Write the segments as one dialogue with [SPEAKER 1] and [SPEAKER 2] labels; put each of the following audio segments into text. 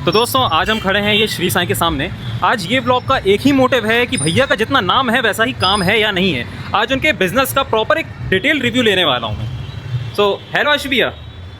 [SPEAKER 1] तो दोस्तों आज हम खड़े हैं ये श्री साईं के सामने। आज ये ब्लॉग का एक ही मोटिव है कि भैया का जितना नाम है वैसा ही काम है या नहीं है। आज उनके बिजनेस का प्रॉपर एक डिटेल रिव्यू लेने वाला हूँ मैं। सो हेलो आशु भैया।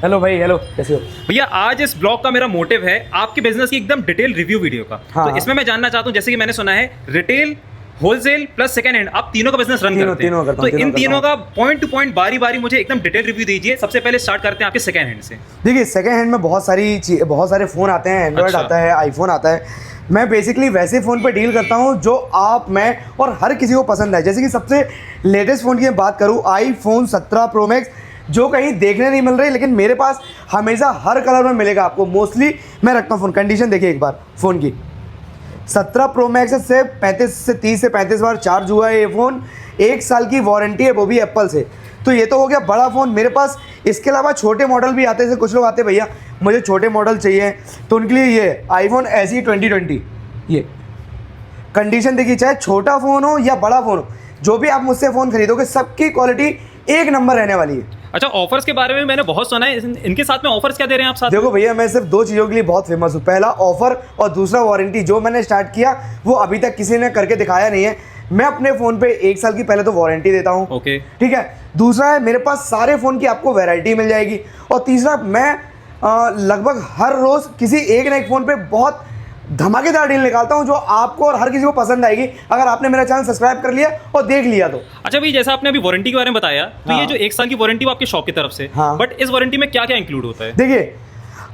[SPEAKER 2] हेलो भाई, हेलो, कैसे हो
[SPEAKER 1] भैया? आज इस ब्लॉग का मेरा मोटिव है आपके बिजनेस की एकदम डिटेल रिव्यू वीडियो का।
[SPEAKER 2] हाँ,
[SPEAKER 1] तो इसमें मैं जानना चाहता हूँ, जैसे कि मैंने सुना है retail, wholesale plus second hand, आप तीनों का बिजनेस रन करते हैं। तो इन तीनों का पॉइंट टू पॉइंट बारी बारी मुझे एकदम डिटेल रिव्यू दीजिए। सबसे पहले स्टार्ट करते हैं आपके सेकंड हैंड से।
[SPEAKER 2] देखिए, सेकंड हैंड में बहुत सारे फ़ोन आते हैं। एंड्रॉयड आता है, आईफोन आता है। मैं बेसिकली वैसे फ़ोन पे डील करता हूँ जो आप, मैं और हर किसी को पसंद है। जैसे कि सबसे लेटेस्ट फ़ोन की मैं बात करूँ, आईफोन 17 प्रो मैक्स, जो कहीं देखने नहीं मिल रही, लेकिन मेरे पास हमेशा हर कलर में मिलेगा आपको। मोस्टली मैं रखता हूँ फ़ोन। कंडीशन देखिए एक बार फ़ोन की। 17 प्रो मैक्स से 30 से 35 बार चार्ज हुआ है ये फ़ोन। 1 साल की वारंटी है, वो भी एप्पल से। तो ये तो हो गया बड़ा फ़ोन मेरे पास। इसके अलावा छोटे मॉडल भी आते हैं। जैसे कुछ लोग आते हैं, भैया मुझे छोटे मॉडल चाहिए, तो उनके लिए ये आईफोन SE 2020। ये कंडीशन देखिए, चाहे छोटा फ़ोन हो या बड़ा फ़ोन हो, जो भी आप मुझसे फ़ोन खरीदोगे सबकी क्वालिटी एक नंबर रहने वाली है।
[SPEAKER 1] अच्छा, ऑफर्स के बारे में मैंने बहुत सुना है। इनके साथ में ऑफर्स क्या दे रहे हैं आप साथ?
[SPEAKER 2] देखो भैया, मैं सिर्फ 2 चीज़ों के लिए बहुत फेमस हूँ। पहला ऑफर और दूसरा वारंटी। जो मैंने स्टार्ट किया वो अभी तक किसी ने करके दिखाया नहीं है। मैं अपने फ़ोन पे 1 साल की पहले तो वारंटी देता हूँ।
[SPEAKER 1] ओके,
[SPEAKER 2] ठीक है। दूसरा है, मेरे पास सारे फ़ोन की आपको वैरायटी मिल जाएगी। और तीसरा, मैं लगभग हर रोज़ किसी एक ना एक फ़ोन पे बहुत धमाकेदार डील निकालता हूं जो आपको और हर किसी को पसंद आएगी, अगर आपने मेरा चैनल सब्सक्राइब कर लिया और देख लिया तो।
[SPEAKER 1] अच्छा भाई, जैसा आपने अभी वारंटी के बारे में बताया, तो
[SPEAKER 2] हाँ।
[SPEAKER 1] ये जो 1 साल की वारंटी वो आपके शॉप की तरफ से,
[SPEAKER 2] हाँ।
[SPEAKER 1] बट इस वारंटी में क्या क्या इंक्लूड होता है?
[SPEAKER 2] देखिए,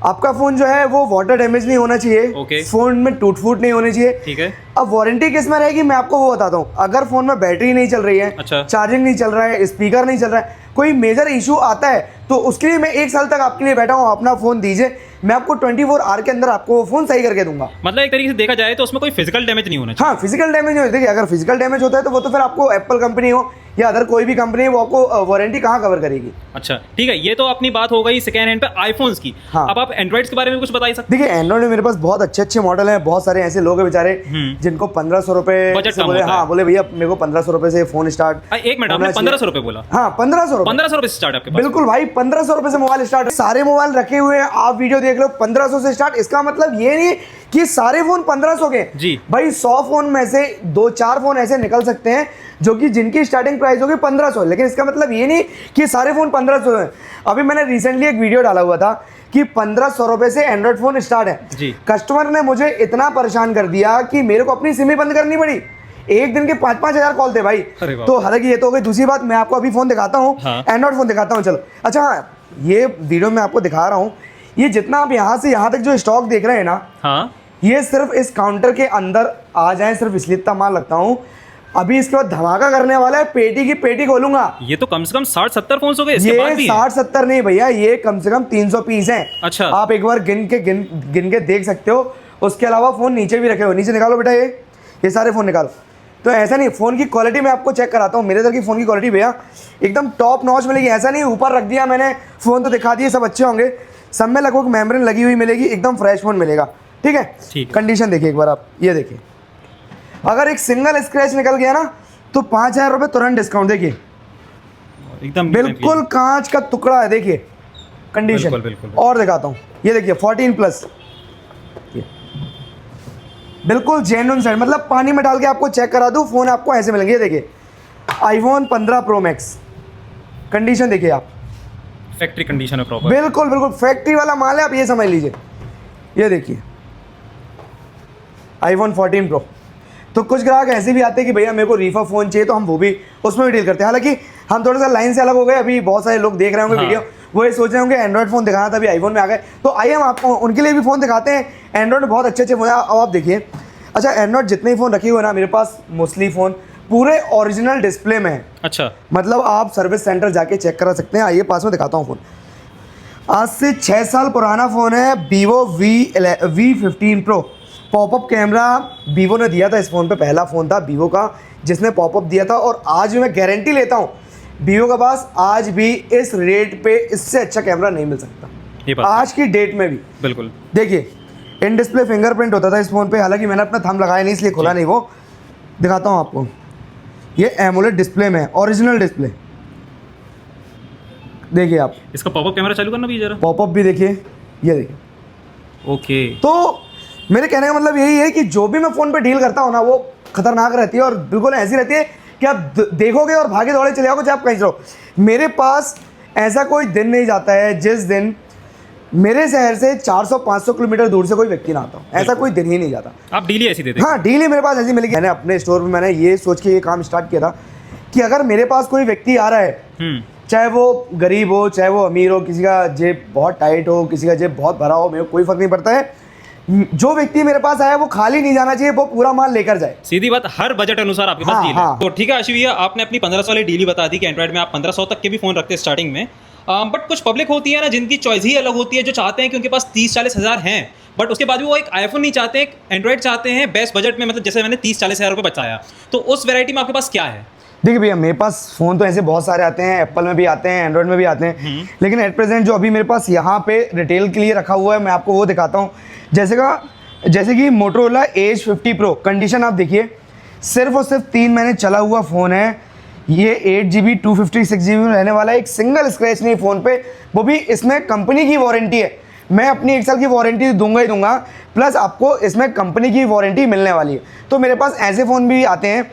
[SPEAKER 2] आपका फ़ोन जो है वो वाटर डैमेज नहीं होना चाहिए।
[SPEAKER 1] ओके।
[SPEAKER 2] फ़ोन में टूट फूट नहीं होनी चाहिए।
[SPEAKER 1] ठीक है।
[SPEAKER 2] अब वारंटी किस में रहेगी मैं आपको वो बताता हूँ। अगर फ़ोन में बैटरी नहीं चल रही है,
[SPEAKER 1] अच्छा।
[SPEAKER 2] चार्जिंग नहीं चल रहा है, स्पीकर नहीं चल रहा है, कोई मेजर इशू आता है, तो उसके लिए मैं 1 साल तक आपके लिए बैठा हूँ। अपना फ़ोन दीजिए, मैं आपको 24 आवर के अंदर आपको वो फ़ोन सही करके दूंगा।
[SPEAKER 1] मतलब एक तरीके से देखा जाए तो उसमें कोई फिजिकल डैमेज नहीं होना चाहिए।
[SPEAKER 2] हाँ, फिजिकल डैमेज हो। देखिए, अगर फिजिकल डैमेज होता है तो वो तो फिर आपको एप्पल कंपनी हो या अदर कोई भी कंपनी, वो आपको वारंटी कहाँ कवर करेगी।
[SPEAKER 1] अच्छा ठीक है, ये तो अपनी बात हो गई सेकेंड हैंड पे आईफोन्स की।
[SPEAKER 2] हाँ।
[SPEAKER 1] अब आप एंड्रॉइड्स के बारे में कुछ बता ही सकते
[SPEAKER 2] देखिए, एंड्रॉइड में मेरे पास बहुत अच्छे मॉडल हैं। बहुत सारे ऐसे लोग हैं बेचारे जिनको 1500 रुपए
[SPEAKER 1] बजट
[SPEAKER 2] से
[SPEAKER 1] कम
[SPEAKER 2] बोले,
[SPEAKER 1] होता है।
[SPEAKER 2] हाँ, बोले भैया मेरे को 1500 रुपए से फ़ोन स्टार्ट।
[SPEAKER 1] एक मिनट, आपने 1500 रुपए बोला?
[SPEAKER 2] हाँ, 1500 रुपए।
[SPEAKER 1] 1500 रुपए से स्टार्ट आपके पास?
[SPEAKER 2] बिल्कुल भाई, 1500 रुपए से मोबाइल स्टार्ट है। सारे मोबाइल रखे हुए हैं, आप वीडियो देख लो, 1500 से स्टार्ट। इसका मतलब ये नहीं कि सारे फोन 1500 के
[SPEAKER 1] जी
[SPEAKER 2] भाई। 100 फोन में से 2-4 फोन ऐसे निकल सकते हैं जो कि जिनकी स्टार्टिंग प्राइस होगी 1500, लेकिन इसका मतलब ये नहीं कि सारे फोन 1500 हैं। अभी मैंने रिसेंटली एक वीडियो डाला हुआ था कि 1500 रुपए से एंड्रॉइड फोन स्टार्ट है
[SPEAKER 1] जी।
[SPEAKER 2] कस्टमर ने मुझे इतना परेशान कर दिया कि मेरे को अपनी सिम ही बंद करनी पड़ी। एक दिन के 5-5 हजार कॉल थे भाई। तो हालांकि ये तो हो गई। दूसरी बात, मैं आपको अभी फोन दिखाता हूँ, एंड्रॉइड फोन दिखाता हूँ। चलो, अच्छा हाँ, ये वीडियो में आपको दिखा रहा हूँ। ये जितना आप यहाँ से यहाँ तक जो स्टॉक देख रहे हैं ना, हाँ, ये सिर्फ इस काउंटर के अंदर आ जाए, सिर्फ इसलिए इतना माल लगता हूँ। अभी इसके बाद धमाका करने वाला है, पेटी की पेटी खोलूंगा। ये
[SPEAKER 1] तो कम से कम 60-70 फोन हो गए।
[SPEAKER 2] ये 60-70 नहीं भैया, ये कम से कम 300 पीस हैं।
[SPEAKER 1] अच्छा,
[SPEAKER 2] आप एक बार गिन के देख सकते हो। उसके अलावा फोन नीचे भी रखे हो, नीचे निकालो बेटा, ये सारे फोन निकालो। तो ऐसा नहीं, फ़ोन की क्वालिटी मैं आपको चेक कराता हूँ। मेरे इधर की फ़ोन की क्वालिटी भैया एकदम टॉप नॉच मिलेगी। ऐसा नहीं ऊपर रख दिया मैंने, फ़ोन तो दिखा दिए, सब अच्छे होंगे। सब में लगभग मेम्ब्रेन लगी हुई मिलेगी, एकदम फ्रेश फ़ोन मिलेगा। ठीक है। कंडीशन देखिए एक बार आप, ये देखिए। अगर एक सिंगल स्क्रैच निकल गया ना तो 5000 रुपये तुरंत डिस्काउंट। देखिए एकदम बिल्कुल कांच का टुकड़ा है। देखिए कंडीशन। बिल्कुल। और दिखाता हूँ, ये देखिए 14+, बिल्कुल जेन्युइन सेट। मतलब पानी में डाल के आपको चेक करा दूँ, फ़ोन आपको ऐसे मिलेंगे। ये देखिए आईफोन 15 प्रो मैक्स, कंडीशन देखिए आप,
[SPEAKER 1] फैक्ट्री कंडीशन है प्रॉपर।
[SPEAKER 2] बिल्कुल बिल्कुल फैक्ट्री वाला माल है, आप ये समझ लीजिए। ये देखिए आईफोन 14 प्रो। तो कुछ ग्राहक ऐसे भी आते हैं कि भैया मेरे को रीफा फ़ोन चाहिए, तो हम वो भी उसमें भी डील करते हैं। हालांकि हम थोड़ा सा लाइन से अलग हो गए। अभी बहुत सारे लोग देख रहे होंगे वीडियो, वो ये सोच रहे होंगे एंड्रॉइड फ़ोन दिखाना था, अभी आईफोन में आ गए। तो आइए हम आपको उनके लिए भी फ़ोन दिखाते हैं। एंड्रॉइड में बहुत अच्छे फ़ोन है, अब आप देखिए। अच्छा, एंड्रॉइड जितने ही फ़ोन रखे हुए ना मेरे पास, मोस्टली फ़ोन पूरे ओरिजिनल डिस्प्ले में है। अच्छा, मतलब आप सर्विस सेंटर जाके चेक करा सकते हैं। आइए पास में दिखाता हूँ फ़ोन। आज से 6 साल पुराना फ़ोन है, Vivo V15 Pro। Popup camera Vivo ने दिया था इस फ़ोन पे, पहला फ़ोन था Vivo का जिसने पॉपअप दिया था। और आज भी मैं गारंटी लेता हूँ Vivo के पास आज भी इस रेट पे इससे अच्छा कैमरा नहीं मिल सकता, आज की डेट में भी। बिल्कुल। देखिए इन डिस्प्ले फिंगरप्रिंट होता था इस फ़ोन पे, हालांकि मैंने अपना थंब लगाया नहीं इसलिए खुला नहीं। वो दिखाता हूँ आपको, ये एमोलेड डिस्प्ले में है, ओरिजिनल डिस्प्ले। देखिए आप,
[SPEAKER 1] इसका पॉपअप कैमरा चालू करना भी जरा।
[SPEAKER 2] पॉपअप भी देखिए, ये देखिए
[SPEAKER 1] ओके।
[SPEAKER 2] तो मेरे कहने का मतलब यही है कि जो भी मैं फ़ोन पे डील करता हूँ ना, वो खतरनाक रहती है और बिल्कुल ऐसी रहती है कि आप देखोगे और भागे दौड़े चले जाओगे, चाहे आप कहीं से रहो। मेरे पास ऐसा कोई दिन नहीं जाता है जिस दिन मेरे शहर से 400-500 किलोमीटर दूर से कोई व्यक्ति ना आता हो, ऐसा कोई दिन ही नहीं जाता।
[SPEAKER 1] आप डील ही ऐसी देते हैं?
[SPEAKER 2] हाँ, डील ही मेरे पास ऐसी मिलेगी। मैंने अपने स्टोर में मैंने ये सोच के ये काम स्टार्ट किया था कि अगर मेरे पास कोई व्यक्ति आ रहा है, चाहे वो गरीब हो चाहे वो अमीर हो, किसी का जेब बहुत टाइट हो, किसी का जेब बहुत भरा हो, मेरे को कोई फर्क नहीं पड़ता है। जो व्यक्ति मेरे पास आया वो खाली नहीं जाना चाहिए, वो पूरा माल लेकर जाए।
[SPEAKER 1] सीधी बात, हर बजट अनुसार आपके पास
[SPEAKER 2] हाँ,
[SPEAKER 1] डील
[SPEAKER 2] हाँ।
[SPEAKER 1] है। तो ठीक है आशीष भैया, आपने अपनी 1500 वाली डील ही बता दी कि एंड्रॉइड में आप 1500 तक के भी फ़ोन रखते हैं स्टार्टिंग में। बट कुछ पब्लिक होती है ना जिनकी चॉइस ही अलग होती है, जो चाहते हैं कि उनके पास 30-40 हज़ार हैं, बट उसके बाद भी वो एक आईफोन नहीं चाहते, एक एंड्रॉइड चाहते हैं बेस्ट बजट में, मतलब जैसे मैंने 30-40 हज़ार रुपये बचाया। तो उस वैरायटी में आपके पास क्या है?
[SPEAKER 2] देखिए भैया, मेरे पास फ़ोन तो ऐसे बहुत सारे आते हैं, एप्पल में भी आते हैं, एंड्रॉइड में भी आते हैं, लेकिन एट प्रेजेंट जो अभी मेरे पास यहाँ पे रिटेल के लिए रखा हुआ है, मैं आपको वो दिखाता हूँ। जैसे कि मोटोरोला एज 50 प्रो, कंडीशन आप देखिए, सिर्फ और सिर्फ 3 महीने चला हुआ फ़ोन है। ये 8GB 256GB में रहने वाला है, एक सिंगल स्क्रैच नहीं फ़ोन पे, वो भी इसमें कंपनी की वारंटी है। मैं अपनी 1 साल की वारंटी दूंगा ही दूंगा, प्लस आपको इसमें कंपनी की वारंटी मिलने वाली है। तो मेरे पास ऐसे फ़ोन भी आते हैं,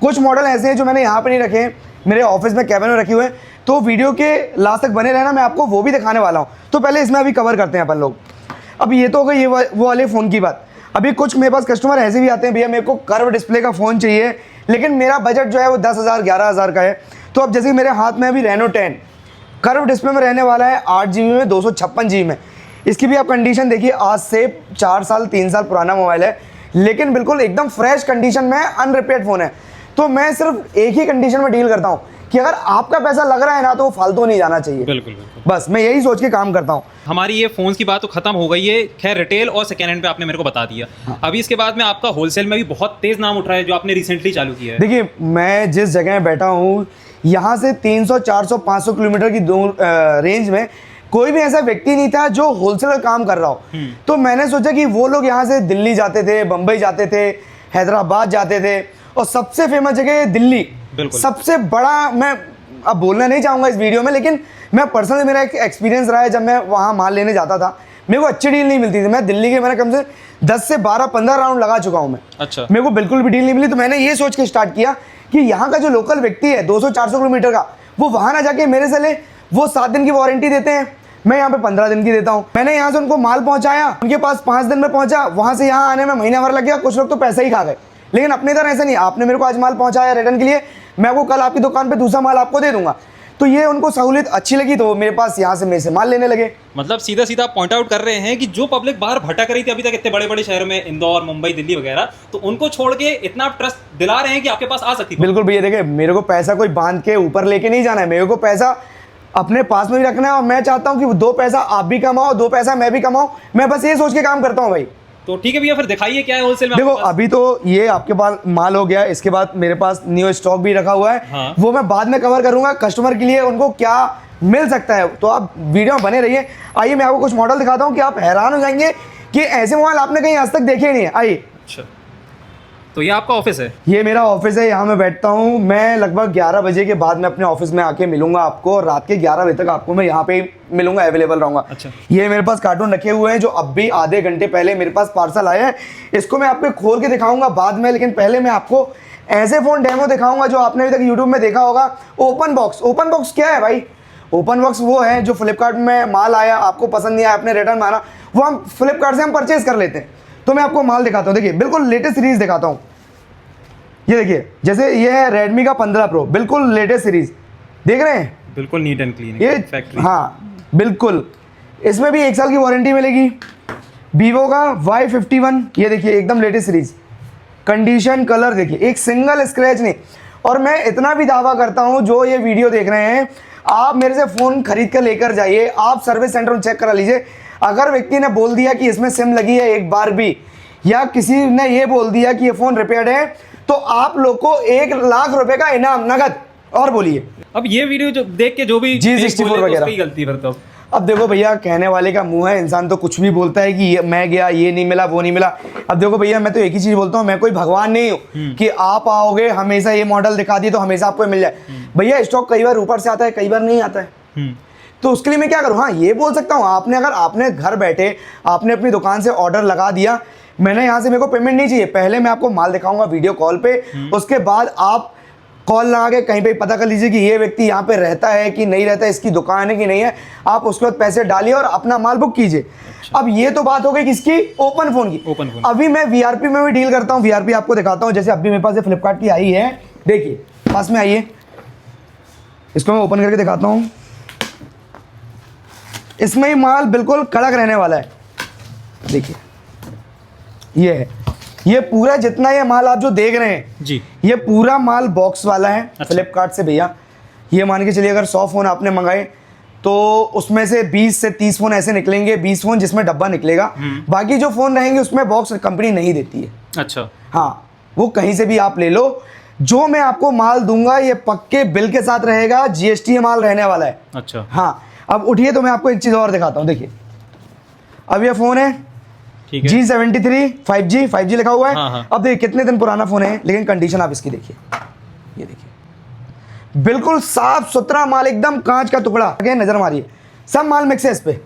[SPEAKER 2] कुछ मॉडल ऐसे हैं जो मैंने यहाँ पे नहीं रखे हैं, मेरे ऑफिस में कैबिन में रखे हुए हैं। तो वीडियो के लास्ट तक बने रहना, मैं आपको वो भी दिखाने वाला हूँ। तो पहले इसमें अभी कवर करते हैं अपन लोग। अब ये तो हो गई ये वो वाले फ़ोन की बात। अभी कुछ मेरे पास कस्टमर ऐसे भी आते हैं, भैया मेरे को कर्व डिस्प्ले का फ़ोन चाहिए, लेकिन मेरा बजट जो है वो 10,000 11,000 का है। तो अब जैसे कि मेरे हाथ में अभी रेनो 10 कर्व डिस्प्ले में रहने वाला है, 8GB में 256GB में। इसकी भी आप कंडीशन देखिए, आज से 4 साल 3 साल पुराना मोबाइल है, लेकिन बिल्कुल एकदम फ्रेश कंडीशन में, अनरिपेयर्ड फ़ोन है। तो मैं सिर्फ एक ही कंडीशन में डील करता हूँ कि अगर आपका पैसा लग रहा है ना, तो वो फालतू नहीं जाना चाहिए।
[SPEAKER 1] बिल्कुल बिल्कुल।
[SPEAKER 2] बस मैं यही सोच के काम करता हूँ।
[SPEAKER 1] हमारी ये फ़ोन्स की बात तो खत्म हो गई है, खैर रिटेल और सेकेंड हैंड पे आपने मेरे को बता दिया। अभी इसके बाद में आपका होलसेल में भी बहुत तेज़ नाम उठ रहा है, जो आपने रिसेंटली चालू किया है।
[SPEAKER 2] देखिए, मैं जिस जगह बैठा हूँ, यहाँ से 300 400 500 किलोमीटर की दूर रेंज में कोई भी ऐसा व्यक्ति नहीं था जो होलसेल का काम कर रहा हो। तो मैंने सोचा कि वो लोग यहाँ से दिल्ली जाते थे, बम्बई जाते थे, हैदराबाद जाते थे, और सबसे फेमस जगह है दिल्ली। सबसे बड़ा, मैं अब बोलना नहीं चाहूँगा इस वीडियो में, लेकिन मैं पर्सनली, मेरा एक एक्सपीरियंस रहा है, जब मैं वहाँ माल लेने जाता था, मेरे को अच्छी डील नहीं मिलती थी। मैं दिल्ली के मैंने कम से 10 से 12-15 राउंड लगा चुका हूँ मैं।
[SPEAKER 1] अच्छा।
[SPEAKER 2] मेरे को बिल्कुल भी डील नहीं मिली। तो मैंने ये सोच के स्टार्ट किया कि यहाँ का जो लोकल व्यक्ति है 200-400 किलोमीटर का, वो वहाँ ना जाके मेरे से ले। वो 7 दिन की वारंटी देते हैं, मैं यहाँ पे 15 दिन की देता हूँ। मैंने यहाँ से उनको माल पहुँचाया, उनके पास 5 दिन में पहुँचा, वहाँ से यहाँ आने में महीना भर लग गया। कुछ लोग तो पैसा ही खा गए, लेकिन अपने इधर ऐसा नहीं। आपने मेरे को आज माल पहुँचाया रिटर्न के लिए, मैं आपको कल आपकी दुकान पर दूसरा माल आपको दे दूंगा। तो ये उनको सहूलियत अच्छी लगी, तो मेरे पास यहाँ से मेरे से माल लेने लगे।
[SPEAKER 1] मतलब सीधा सीधा पॉइंट आउट कर रहे हैं कि जो पब्लिक बाहर भटक रही थी अभी तक इतने बड़े बड़े शहरों में, इंदौर, मुंबई, दिल्ली वगैरह, तो उनको छोड़ के इतना ट्रस्ट दिला रहे हैं कि आपके पास आ सकती है।
[SPEAKER 2] बिल्कुल भैया, देखिए मेरे को पैसा कोई बांध के ऊपर लेके नहीं जाना है, मेरे को पैसा अपने पास में भी रखना है। और मैं चाहता हूँ कि 2 पैसा आप भी कमाओ, 2 पैसा मैं भी कमाऊँ। मैं बस ये सोच के काम करता हूँ भाई।
[SPEAKER 1] तो ठीक है भैया, फिर दिखाइए क्या है होलसेल में।
[SPEAKER 2] देखो, अभी तो ये आपके पास माल हो गया, इसके बाद मेरे पास न्यू स्टॉक भी रखा हुआ है।
[SPEAKER 1] हाँ।
[SPEAKER 2] वो मैं बाद में कवर करूंगा, कस्टमर के लिए उनको क्या मिल सकता है। तो आप वीडियो में बने रहिए। आइए मैं आपको कुछ मॉडल दिखाता हूँ कि आप हैरान हो जाएंगे कि ऐसे मोबाइल आपने कहीं आज तक देखे ही नहीं है। आइए।
[SPEAKER 1] अच्छा, तो ये आपका ऑफिस है?
[SPEAKER 2] ये मेरा ऑफिस है, यहाँ मैं बैठता हूँ। मैं लगभग 11 बजे के बाद मैं अपने ऑफिस में आके मिलूंगा आपको, और रात के 11 बजे तक आपको मैं यहाँ पे मिलूंगा, अवेलेबल रहूंगा।
[SPEAKER 1] अच्छा।
[SPEAKER 2] ये मेरे पास कार्टून रखे हुए हैं, जो अब भी आधे घंटे पहले मेरे पास पार्सल आया है। इसको मैं आपको खोल के दिखाऊंगा बाद में, लेकिन पहले मैं आपको ऐसे फ़ोन डेमो दिखाऊंगा जो आपने अभी तक यूट्यूब में देखा होगा। Open box. ओपन बॉक्स क्या है भाई? ओपन बॉक्स वो है जो फ्लिपकार्ट में माल आया, आपको पसंद नहीं आया, आपने रिटर्न मारा, वो हम फ्लिपकार्ट से हम परचेज कर लेते हैं। तो मैं आपको माल दिखाता हूँ। देखिए, बिल्कुल लेटेस्ट सीरीज दिखाता हूँ। ये देखिए, जैसे ये है रेडमी का 15 प्रो, बिल्कुल लेटेस्ट सीरीज, देख रहे हैं?
[SPEAKER 1] बिल्कुल नीट एंड क्लीन
[SPEAKER 2] ये
[SPEAKER 1] फैक्ट्री।
[SPEAKER 2] हाँ बिल्कुल, इसमें भी 1 साल की वारंटी मिलेगी। वीवो का Y51, ये देखिए एकदम लेटेस्ट सीरीज, कंडीशन, कलर देखिए, एक सिंगल स्क्रैच नहीं। और मैं इतना भी दावा करता हूँ, जो ये वीडियो देख रहे हैं, आप मेरे से फ़ोन खरीद कर लेकर जाइए, आप सर्विस सेंटर में चेक करा लीजिए। अगर व्यक्ति ने बोल दिया कि इसमें सिम लगी है एक बार भी, या किसी ने ये बोल दिया कि ये फ़ोन रिपेयर्ड है, तो आप लोग को 1 लाख रुपए का इनाम नगद। और बोलिए,
[SPEAKER 1] अब ये वीडियो जो देख के जो भी
[SPEAKER 2] G64 वगैरह
[SPEAKER 1] उसकी गलती फिर तो।
[SPEAKER 2] अब देखो भैया, कहने वाले का मुंह है, इंसान तो कुछ भी बोलता है कि मैं गया, ये नहीं मिला, वो नहीं मिला। अब देखो भैया, मैं तो एक ही चीज बोलता हूँ, मैं कोई भगवान नहीं हूँ कि आप आओगे हमेशा ये मॉडल दिखा दिए तो हमेशा आपको मिल जाए। भैया, स्टॉक कई बार ऊपर से आता है, कई बार नहीं आता है। तो उसके लिए मैं क्या करूँ? हाँ, ये बोल सकता हूँ, आपने घर बैठे आपने अपनी दुकान से ऑर्डर लगा दिया, मैंने यहाँ से मेरे को पेमेंट नहीं चाहिए, पहले मैं आपको माल दिखाऊंगा वीडियो कॉल पे, उसके बाद आप कॉल लगा के कहीं पे पता कर लीजिए कि ये व्यक्ति यहाँ पे रहता है कि नहीं रहता है, इसकी दुकान है कि नहीं है, आप उसके बाद पैसे डालिए और अपना माल बुक कीजिए। अब ये तो बात हो गई किसकी? ओपन फोन की।
[SPEAKER 1] Open phone.
[SPEAKER 2] अभी मैं वीआरपी में भी डील करता हूँ, वीआरपी आपको दिखाता हूँ। जैसे अभी मेरे पास फ्लिपकार्ट की आई है, देखिए पास में आइए, इसको मैं ओपन करके दिखाता हूँ। इसमें ही माल बिल्कुल कड़क रहने वाला है, देखिए ये है, ये पूरा जितना ये माल आप जो देख रहे हैं
[SPEAKER 1] जी,
[SPEAKER 2] ये पूरा माल बॉक्स वाला है।
[SPEAKER 1] अच्छा।
[SPEAKER 2] फ्लिपकार्ट से भैया, ये मान के चलिए अगर 100 फ़ोन आपने मंगाए तो उसमें से 20 से 30 फ़ोन ऐसे निकलेंगे, 20 फ़ोन जिसमें डब्बा निकलेगा, बाकी जो फ़ोन रहेंगे उसमें बॉक्स कंपनी नहीं देती है।
[SPEAKER 1] अच्छा,
[SPEAKER 2] हाँ, वो कहीं से भी आप ले लो, जो मैं आपको माल दूंगा ये पक्के बिल के साथ रहेगा, GST माल रहने वाला है।
[SPEAKER 1] अच्छा,
[SPEAKER 2] हाँ, अब उठिए तो मैं आपको एक चीज़ और दिखाता हूँ, देखिए अब ये फ़ोन है
[SPEAKER 1] ठीक है।
[SPEAKER 2] G73 5G लिखा हुआ है।
[SPEAKER 1] हाँ, हाँ।
[SPEAKER 2] अब देखिए कितने दिन पुराना फ़ोन है, लेकिन कंडीशन आप इसकी देखिए, ये देखिए बिल्कुल साफ सुथरा माल, एकदम कांच का टुकड़ा। आगे नज़र मारिए, सब माल मिक्स है इस पे।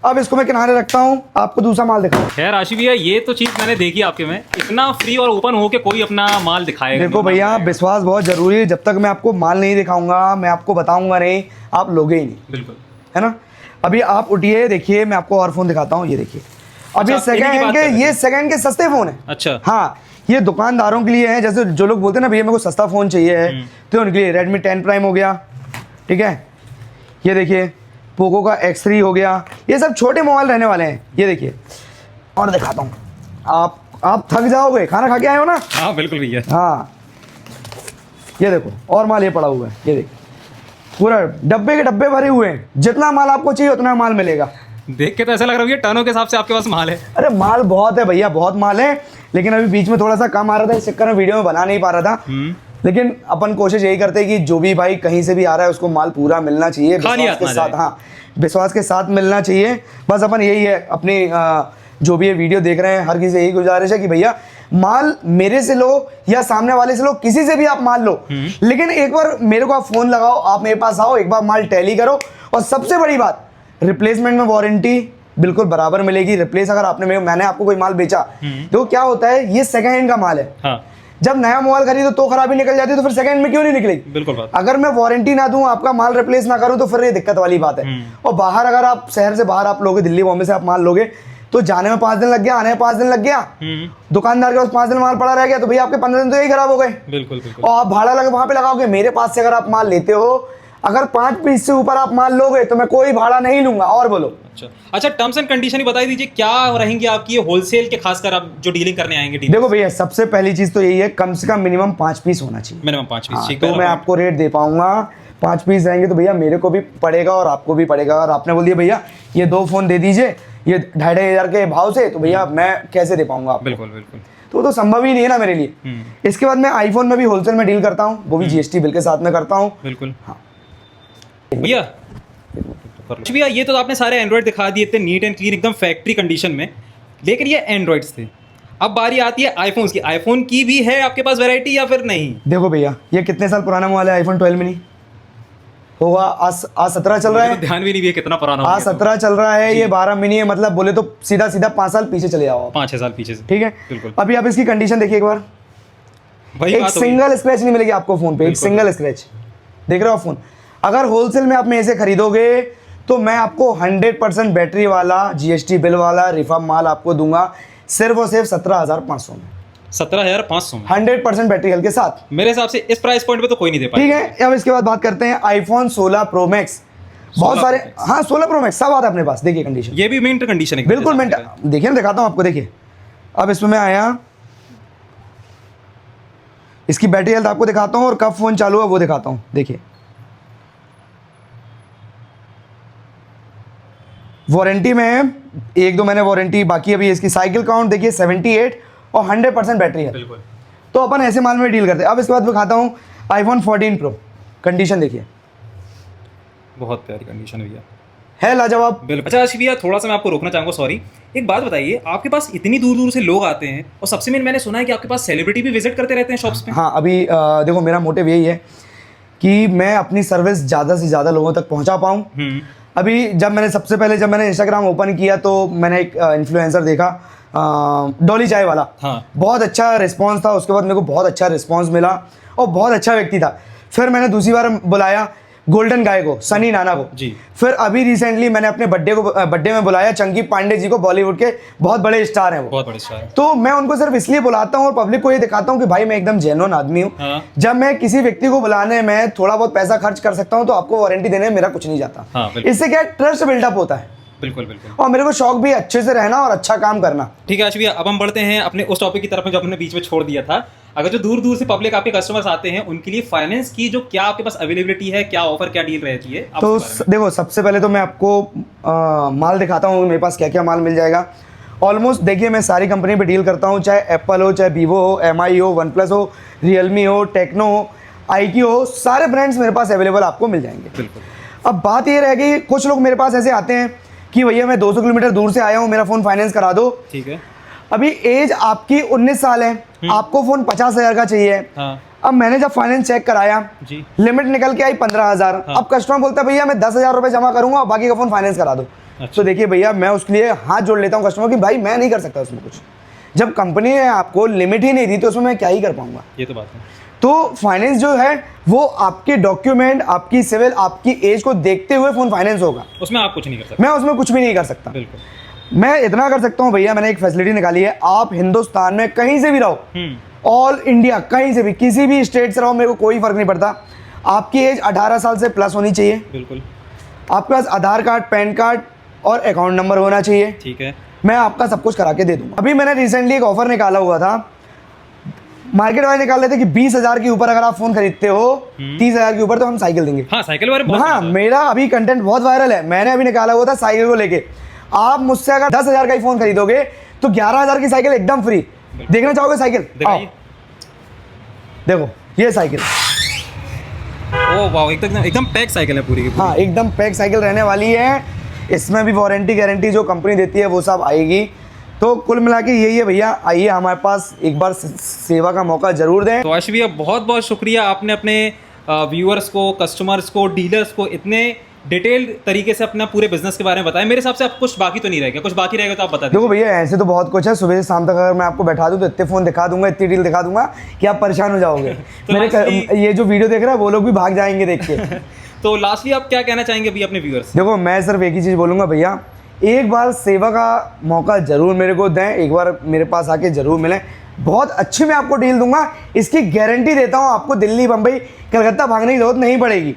[SPEAKER 2] अब इसको मैं किनारे रखता हूँ, आपको दूसरा माल दिखाऊँ।
[SPEAKER 1] खैर आशिफ भैया, ये तो चीज़ मैंने देखी आपके में, इतना फ्री और ओपन हो के कोई अपना माल दिखाएगा।
[SPEAKER 2] देखो भैया, विश्वास बहुत ज़रूरी है, जब तक मैं आपको माल नहीं दिखाऊंगा, मैं आपको बताऊंगा नहीं, आप लोगे ही नहीं,
[SPEAKER 1] बिल्कुल,
[SPEAKER 2] है ना। अभी आप उठिए, देखिए मैं आपको और फ़ोन दिखाता हूँ, ये देखिए। अब ये
[SPEAKER 1] अच्छा, इन्हीं की बात कर रहे थे।
[SPEAKER 2] ये सेकंड के सस्ते फ़ोन है।
[SPEAKER 1] अच्छा,
[SPEAKER 2] हाँ, ये दुकानदारों के लिए है, जैसे जो लोग बोलते हैं ना भैया मेरे को सस्ता फ़ोन चाहिए है, तो उनके लिए Redmi 10 Prime हो गया, ठीक है। ये देखिए पोको का X3 हो गया, ये सब छोटे मोबाइल रहने वाले हैं। ये देखिए और दिखाता हूँ, आप थक जाओगे, खाना खा के आए हो ना।
[SPEAKER 1] हाँ बिल्कुल भैया।
[SPEAKER 2] हाँ, ये देखो और माल ये पड़ा हुआ है, ये देखिए पूरा डब्बे के डब्बे भरे हुए हैं, जितना माल आपको चाहिए उतना माल मिलेगा।
[SPEAKER 1] देख के तो ऐसा लग रहा है भैया टनों के हिसाब से आपके पास माल है।
[SPEAKER 2] अरे माल बहुत है भैया, बहुत माल है, लेकिन अभी बीच में थोड़ा सा कम आ रहा था, इस चक्कर में वीडियो में बना नहीं पा रहा था। लेकिन अपन कोशिश यही करते हैं कि जो भी भाई कहीं से भी आ रहा है उसको माल पूरा मिलना चाहिए,
[SPEAKER 1] खाली
[SPEAKER 2] विश्वास
[SPEAKER 1] हाथ ना
[SPEAKER 2] के साथ।
[SPEAKER 1] जाए।
[SPEAKER 2] हाँ, विश्वास के साथ मिलना चाहिए, बस अपन यही है अपनी जो भी ये वीडियो देख रहे हैं हर किसी से यही गुजारिश है कि भैया माल मेरे से लो या सामने वाले से लो, किसी से भी आप माल लो, लेकिन एक बार मेरे को आप फोन लगाओ, आप मेरे पास आओ, एक बार माल टैली करो। और सबसे बड़ी बात, रिप्लेसमेंट में वारंटी बिल्कुल बराबर मिलेगी। रिप्लेस अगर मैंने आपको कोई माल बेचा, तो क्या होता है, ये सेकंड हैंड का माल है।
[SPEAKER 1] हाँ,
[SPEAKER 2] जब नया मोबाइल खरीदो तो खराबी निकल जाती है, तो फिर सेकंड में क्यों नहीं निकलेगी?
[SPEAKER 1] बिल्कुल बात।
[SPEAKER 2] अगर मैं वारंटी ना दूं, आपका माल रिप्लेस ना करूं, तो फिर ये दिक्कत वाली बात है। और बाहर अगर आप शहर से बाहर आप लोगे, दिल्ली बॉम्बे से आप माल लोगे, तो जाने में 5 दिन लग गया, आने में 5 दिन लग गया, दुकानदार के पास 5 दिन माल पड़ा रह गया, तो भैया आपके 15 दिन तो यही खराब हो गए।
[SPEAKER 1] बिल्कुल बिल्कुल।
[SPEAKER 2] और आप भाड़ा लगे वहां पे लगाओगे। मेरे पास से अगर आप माल लेते हो, अगर 5 पीस से ऊपर आप माल लोगे तो मैं कोई भाड़ा नहीं लूंगा। और बोलो।
[SPEAKER 1] अच्छा, टर्म्स एंड कंडीशन ही बता दीजिए क्या रहेंगी आपकी, ये होलसेल के खासकर आप जो डीलिंग करने आएंगे।
[SPEAKER 2] देखो भैया, सबसे पहली चीज तो यही है, कम से कम मिनिमम 5 पीस होना चाहिए।
[SPEAKER 1] मिनिमम 5 पीस, ठीक
[SPEAKER 2] तो मैं आपको रेट दे पाऊंगा। 5 पीस रहेंगे तो भैया मेरे को भी पड़ेगा और आपको भी पड़ेगा। और आपने बोल दिया भैया ये 2 फोन दे दीजिए ये 2,500 के भाव से, तो भैया मैं कैसे दे पाऊंगा आपको?
[SPEAKER 1] बिल्कुल बिल्कुल।
[SPEAKER 2] तो वो तो संभव ही नहीं है ना मेरे लिए। इसके बाद मैं आईफोन में भी होलसेल में डील करता हूँ, वो भी GST बिल के साथ में करता हूँ।
[SPEAKER 1] बिल्कुल। हाँ भैया, भैया ये तो आपने सारे एंड्रॉइड दिखा दिए, इतने नीट एंड क्लीन एकदम फैक्ट्री कंडीशन में, लेकिन ये एंड्रॉइड्स थे। अब बारी आती है आईफोन्स की। आईफोन की भी है आपके पास वैरायटी या फिर नहीं?
[SPEAKER 2] देखो भैया, ये कितने साल पुराना मोबाइल है? आईफोन 12 मिनी होगा, आज 17 चल रहा है।
[SPEAKER 1] तो ध्यान भी नहीं भी कितना पुराना
[SPEAKER 2] आज 17 चल रहा है, ये 12 मिनी है, मतलब बोले तो सीधा 5 साल पीछे चले जाओ,
[SPEAKER 1] 5-6 साल पीछे से।
[SPEAKER 2] ठीक है।
[SPEAKER 1] बिल्कुल।
[SPEAKER 2] अभी आप इसकी कंडीशन देखिए एक बार,
[SPEAKER 1] भाई
[SPEAKER 2] एक सिंगल स्क्रैच नहीं मिलेगी आपको फोन पे, एक सिंगल स्क्रैच। देख रहे हो फोन? अगर होलसेल में आप मेरे से खरीदोगे तो मैं आपको 100% बैटरी वाला, GST बिल वाला रिफर्ब माल आपको दूंगा, सिर्फ और सिर्फ 17,500 में।
[SPEAKER 1] 17,500 में
[SPEAKER 2] 100% बैटरी हेल्थ के साथ।
[SPEAKER 1] मेरे हिसाब से इस प्राइस पॉइंट पे तो कोई नहीं दे पाएगा।
[SPEAKER 2] ठीक है। अब इसके बाद बात करते हैं आईफोन 16 प्रो मैक्स। बहुत सारे, हाँ 16 प्रो मैक्स सब आता है अपने पास। देखिए कंडीशन,
[SPEAKER 1] ये भी मिंट कंडीशन है
[SPEAKER 2] बिल्कुल मिंट। देखिए ना, दिखाता हूँ आपको, देखिए अब इसमें मैं आया, इसकी बैटरी हेल्थ आपको दिखाता हूँ और कब फोन चालू है वो दिखाता हूँ। देखिए वारंटी में 1-2 महीने वारंटी, बाकी अभी इसकी साइकिल काउंट देखिए 78 और 100% बैटरी है।
[SPEAKER 1] बिल्कुल।
[SPEAKER 2] तो अपन ऐसे माल में डील करते हैं। अब इसके बाद दिखाता हूँ आईफोन 14 प्रो। कंडीशन देखिए,
[SPEAKER 1] बहुत प्यारी कंडीशन भैया
[SPEAKER 2] है लाजवाब।
[SPEAKER 1] बिल्कुल। अच्छा आशिफ भैया, थोड़ा सा मैं आपको रोकना चाहूँगा, सॉरी। एक बात बताइए, आपके पास इतनी दूर दूर से लोग आते हैं और सबसे मेन मैंने सुना है कि आपके पास सेलिब्रिटी भी विजिट करते रहते हैं शॉप्स पे।
[SPEAKER 2] हाँ, अभी देखो मेरा मोटिव यही है कि मैं अपनी सर्विस ज़्यादा से ज़्यादा लोगों तक पहुंचा पाऊं। अभी जब मैंने इंस्टाग्राम ओपन किया तो मैंने एक इन्फ्लुएंसर देखा, डॉली चाय वाला।
[SPEAKER 1] हाँ।
[SPEAKER 2] बहुत अच्छा रिस्पांस था, उसके बाद मेरे को बहुत अच्छा रिस्पांस मिला और बहुत अच्छा व्यक्ति था। फिर मैंने दूसरी बार बुलाया गोल्डन गाय को, सनी नाना को
[SPEAKER 1] जी।
[SPEAKER 2] फिर अभी रिसेंटली मैंने अपने बर्थडे में बुलाया चंकी पांडे जी को, बॉलीवुड के बहुत बड़े स्टार हैं वो,
[SPEAKER 1] बहुत बड़े स्टार।
[SPEAKER 2] तो मैं उनको सिर्फ इसलिए बुलाता हूँ और पब्लिक को ये दिखाता हूँ कि भाई मैं एकदम जेन्युइन आदमी हूँ।
[SPEAKER 1] हाँ।
[SPEAKER 2] जब मैं किसी व्यक्ति को बुलाने में थोड़ा बहुत पैसा खर्च कर सकता हूँ तो आपको वारंटी देने में मेरा कुछ नहीं जाता।
[SPEAKER 1] हाँ,
[SPEAKER 2] इससे क्या ट्रस्ट बिल्डअप होता है।
[SPEAKER 1] बिल्कुल बिल्कुल।
[SPEAKER 2] और मेरे को शौक भी अच्छे से रहना और अच्छा काम करना।
[SPEAKER 1] ठीक है आशीष भैया, अब हम बढ़ते हैं अपने उस टॉपिक की तरफ में जो हमने बीच में छोड़ दिया था। अगर जो दूर दूर से पब्लिक आपके कस्टमर्स आते हैं उनके लिए फाइनेंस की जो क्या आपके पास अवेलेबिलिटी है, क्या ऑफर, क्या डील रहती है, आप
[SPEAKER 2] तो
[SPEAKER 1] उसके बारे में।
[SPEAKER 2] देखो, सबसे पहले तो मैं आपको माल दिखाता हूँ मेरे पास क्या क्या माल मिल जाएगा। ऑलमोस्ट देखिए, मैं सारी कंपनी पे डील करता हूँ, चाहे एप्पल हो, चाहे वीवो हो, MI हो, वन प्लस हो, रियलमी हो, टेक्नो हो, IQ हो, सारे ब्रांड्स मेरे पास अवेलेबल आपको मिल जाएंगे।
[SPEAKER 1] बिल्कुल।
[SPEAKER 2] अब बात ये रह गई, कुछ लोग मेरे पास ऐसे आते हैं कि भैया मैं 200 किलोमीटर दूर से आया हूँ, मेरा फ़ोन फाइनेंस करा दो।
[SPEAKER 1] ठीक है।
[SPEAKER 2] अभी एज आपकी 19 साल है, आपको फ़ोन 50,000 का चाहिए।
[SPEAKER 1] हाँ।
[SPEAKER 2] अब मैंने जब फाइनेंस चेक कराया,
[SPEAKER 1] जी।
[SPEAKER 2] लिमिट निकल के आई 15,000।
[SPEAKER 1] हाँ।
[SPEAKER 2] अब कस्टमर बोलता है भैया मैं 10,000 रुपये जमा करूंगा और बाकी का फ़ोन फाइनेंस करा दो।
[SPEAKER 1] अच्छा।
[SPEAKER 2] तो देखिए भैया, मैं उसके लिए हाथ जोड़ लेता हूँ कस्टमर की, भाई मैं नहीं कर सकता उसमें कुछ। जब कंपनी ने आपको लिमिट ही नहीं दी तो उसमें मैं क्या ही कर पाऊंगा।
[SPEAKER 1] ये तो बात है।
[SPEAKER 2] तो फाइनेंस जो है वो आपके डॉक्यूमेंट, आपकी सिविल, आपकी एज को देखते हुए फ़ोन फाइनेंस होगा।
[SPEAKER 1] उसमें आप कुछ नहीं कर सकते।
[SPEAKER 2] मैं उसमें कुछ भी नहीं कर सकता।
[SPEAKER 1] बिल्कुल।
[SPEAKER 2] मैं इतना कर सकता हूँ भैया, मैंने एक फैसिलिटी निकाली है, आप हिंदुस्तान में कहीं से भी रहो, ऑल इंडिया कहीं से भी, किसी भी स्टेट से रहो, मेरे को कोई फर्क नहीं पड़ता। आपकी एज 18 साल से प्लस होनी चाहिए।
[SPEAKER 1] बिल्कुल।
[SPEAKER 2] आपके पास आधार कार्ड, पैन कार्ड और अकाउंट नंबर होना चाहिए।
[SPEAKER 1] ठीक है।
[SPEAKER 2] मैं आपका सब कुछ करा के दे दूंगा। अभी मैंने रिसेंटली एक ऑफर निकाला हुआ था, मार्केट वाले निकाल रहे थे कि 20,000 के ऊपर अगर आप फोन खरीदते हो, 30,000 के ऊपर तो हम साइकिल देंगे।
[SPEAKER 1] हाँ, साइकिल बारे में बहुत
[SPEAKER 2] हाँ,
[SPEAKER 1] सुना था।
[SPEAKER 2] मेरा अभी कंटेंट बहुत वायरल है, मैंने अभी निकाला हुआ था साइकिल को लेके। आप मुझसे अगर 10,000 का ही फोन खरीदोगे तो 11,000 की साइकिल एकदम फ्री। देखना चाहोगे साइकिल? आओ,
[SPEAKER 1] दिखाइए।
[SPEAKER 2] देखो ये साइकिल।
[SPEAKER 1] ओ वाह, एकदम एकदम पैक साइकिल है पूरी की पूरी।
[SPEAKER 2] हाँ, एकदम पैक साइकिल रहने वाली है। इसमें भी वारंटी गारंटी जो कंपनी देती है वो सब आएगी। तो कुल मिला के यही है भैया, आइए हमारे पास एक बार सेवा का मौका जरूर दें।
[SPEAKER 1] तो आशीष भैया, बहुत बहुत शुक्रिया, आपने अपने व्यूअर्स को, कस्टमर्स को, डीलर्स को इतने डिटेल तरीके से अपना पूरे बिजनेस के बारे में बताया। मेरे हिसाब से आप कुछ बाकी तो नहीं रह गया, कुछ बाकी रहेगा तो आप बता दीजिए।
[SPEAKER 2] देखो भैया, ऐसे तो बहुत कुछ है, सुबह से शाम तक अगर मैं आपको बैठा दूं तो इतने फ़ोन दिखा दूंगा, इतनी डील दिखा दूंगा कि आप परेशान हो जाओगे।
[SPEAKER 1] lastly-
[SPEAKER 2] ये जो वीडियो देख रहा है वो लोग भी भाग जाएंगे देख के।
[SPEAKER 1] तो लास्टली आप क्या कहना चाहेंगे अभी अपने व्यूअर्स?
[SPEAKER 2] देखो, मैं सिर्फ एक ही चीज़ बोलूँगा भैया, एक बार सेवा का मौका ज़रूर मेरे को दें, एक बार मेरे पास आके ज़रूर मिलें। बहुत अच्छी मैं आपको डील दूंगा, इसकी गारंटी देता हूँ। आपको दिल्ली, बम्बई, कलकत्ता भागने की जरूरत नहीं पड़ेगी।